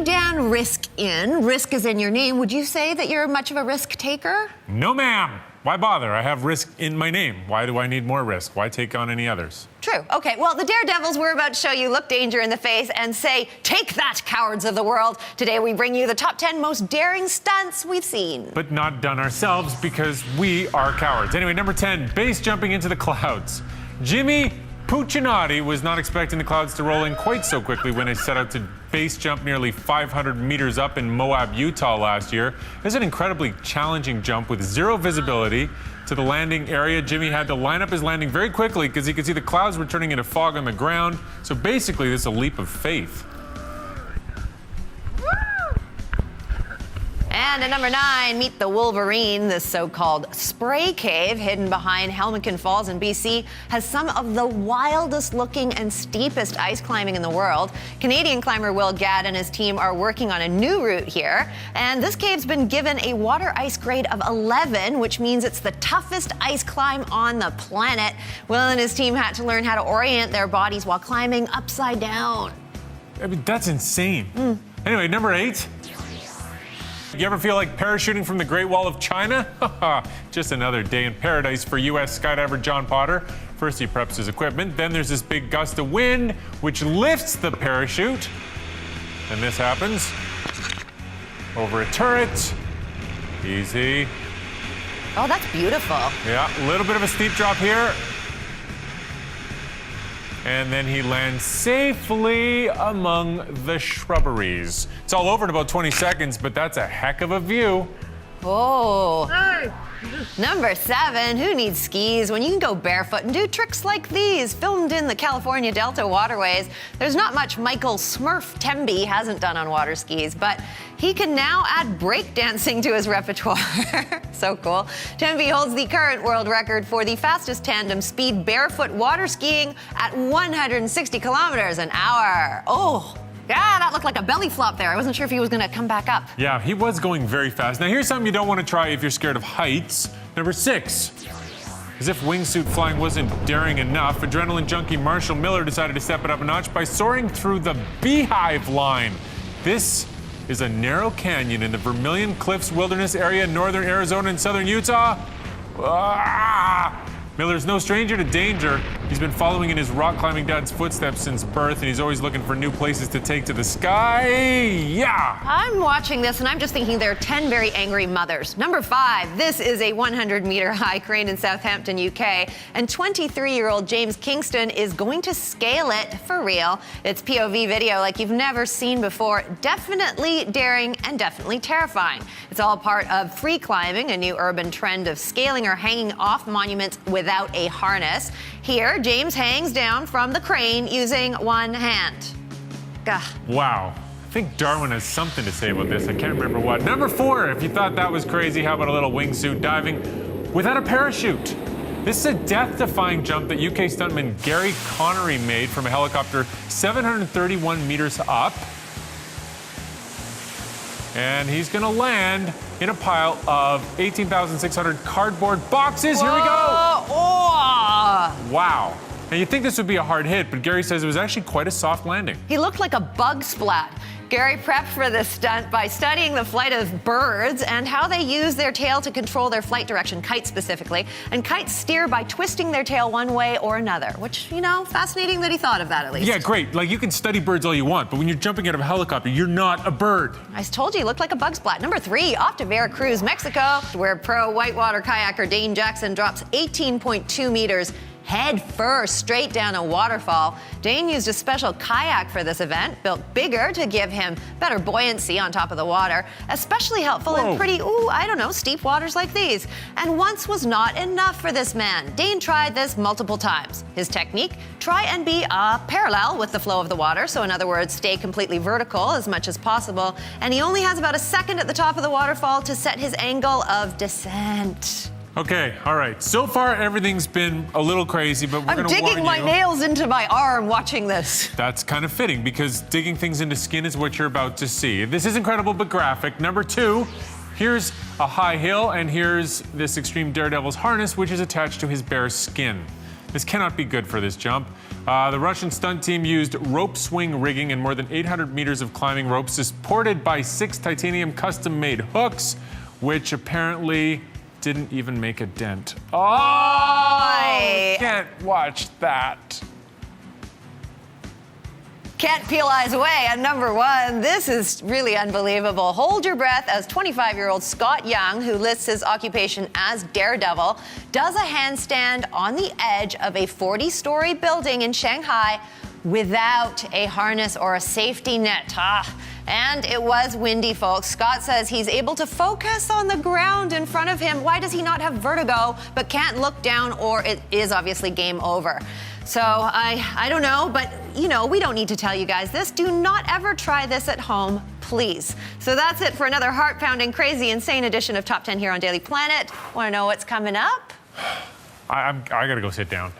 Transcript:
Dan, risk in. Risk is in your name. Would you say that you're much of a risk taker? No, ma'am. Why bother? I have risk in my name. Why do I need more risk? Why take on any others? True. Okay, well, the daredevils we're about to show you look danger in the face and say, take that, cowards of the world. Today we bring you the top 10 most daring stunts we've seen. But not done ourselves because we are cowards. Anyway, number 10, base jumping into the clouds. Jimmy Puccinati was not expecting the clouds to roll in quite so quickly when he set out to base jump nearly 500 meters up in Moab, Utah last year. It was an incredibly challenging jump with zero visibility to the landing area. Jimmy had to line up his landing very quickly because he could see the clouds were turning into fog on the ground. So basically, this is a leap of faith. And at number 9, meet the Wolverine. This so-called spray cave hidden behind Helmcken Falls in BC has some of the wildest looking and steepest ice climbing in the world. Canadian climber Will Gadd and his team are working on a new route here. And this cave's been given a water ice grade of 11, which means it's the toughest ice climb on the planet. Will and his team had to learn how to orient their bodies while climbing upside down. I mean, that's insane. Anyway, number 8. You ever feel like parachuting from the Great Wall of China? Just another day in paradise for U.S. skydiver John Potter. First, he preps his equipment. Then there's this big gust of wind, which lifts the parachute. And this happens over a turret. Easy. Oh, that's beautiful. Yeah, a little bit of a steep drop here. And then he lands safely among the shrubberies. It's all over in about 20 seconds, but that's a heck of a view. Oh. Hey. Number 7, who needs skis when you can go barefoot and do tricks like these? Filmed in the California Delta waterways, there's not much Michael Smurf Temby hasn't done on water skis, but he can now add breakdancing to his repertoire. So cool. Temby holds the current world record for the fastest tandem speed barefoot water skiing at 160 kilometers an hour. Oh. Yeah, that looked like a belly flop there. I wasn't sure if he was going to come back up. Yeah, he was going very fast. Now, here's something you don't want to try if you're scared of heights. Number 6. As if wingsuit flying wasn't daring enough, adrenaline junkie Marshall Miller decided to step it up a notch by soaring through the Beehive Line. This is a narrow canyon in the Vermilion Cliffs Wilderness area in northern Arizona and southern Utah. Miller's no stranger to danger. He's been following in his rock climbing dad's footsteps since birth, and he's always looking for new places to take to the sky. Yeah! I'm watching this, and I'm just thinking there are 10 very angry mothers. Number 5, this is a 100-meter high crane in Southampton, UK, and 23-year-old James Kingston is going to scale it for real. It's POV video like you've never seen before. Definitely daring and definitely terrifying. It's all part of free climbing, a new urban trend of scaling or hanging off monuments without a harness. Here, James hangs down from the crane using one hand. Gah. Wow. I think Darwin has something to say about this. I can't remember what. Number 4, if you thought that was crazy, how about a little wingsuit diving without a parachute? This is a death-defying jump that UK stuntman Gary Connery made from a helicopter 731 meters up. And he's gonna land in a pile of 18,600 cardboard boxes. Here we go. Oh. Wow. Now, you'd think this would be a hard hit, but Gary says it was actually quite a soft landing. He looked like a bug splat. Gary prepped for this stunt by studying the flight of birds and how they use their tail to control their flight direction, kites specifically. And kites steer by twisting their tail one way or another, which, you know, fascinating that he thought of that at least. Yeah, great. Like, you can study birds all you want, but when you're jumping out of a helicopter, you're not a bird. I told you, he looked like a bug splat. Number 3, off to Veracruz, Mexico, where pro whitewater kayaker Dane Jackson drops 18.2 meters head first straight down a waterfall. Dane used a special kayak for this event, built bigger to give him better buoyancy on top of the water, especially helpful in pretty, steep waters like these. And once was not enough for this man. Dane tried this multiple times. His technique, try and be parallel with the flow of the water, so in other words, stay completely vertical as much as possible. And he only has about a second at the top of the waterfall to set his angle of descent. Okay, all right. So far, everything's been a little crazy, but we're going to warn you. I'm digging my nails into my arm watching this. That's kind of fitting, because digging things into skin is what you're about to see. This is incredible but graphic. Number 2, here's a high hill, and here's this extreme daredevil's harness, which is attached to his bare skin. This cannot be good for this jump. The Russian stunt team used rope swing rigging and more than 800 meters of climbing ropes supported by 6 titanium custom-made hooks, which apparently didn't even make a dent. Oh, can't watch that. Can't peel eyes away at number 1. This is really unbelievable. Hold your breath as 25-year-old Scott Young, who lists his occupation as Daredevil, does a handstand on the edge of a 40-story building in Shanghai without a harness or a safety net. And it was windy, folks. Scott says he's able to focus on the ground in front of him. Why does he not have vertigo but can't look down, or it is obviously game over? So I don't know, but you know, we don't need to tell you guys this. Do not ever try this at home, please. So that's it for another heart-pounding, crazy, insane edition of Top 10 here on Daily Planet. Want to know what's coming up? I gotta go sit down.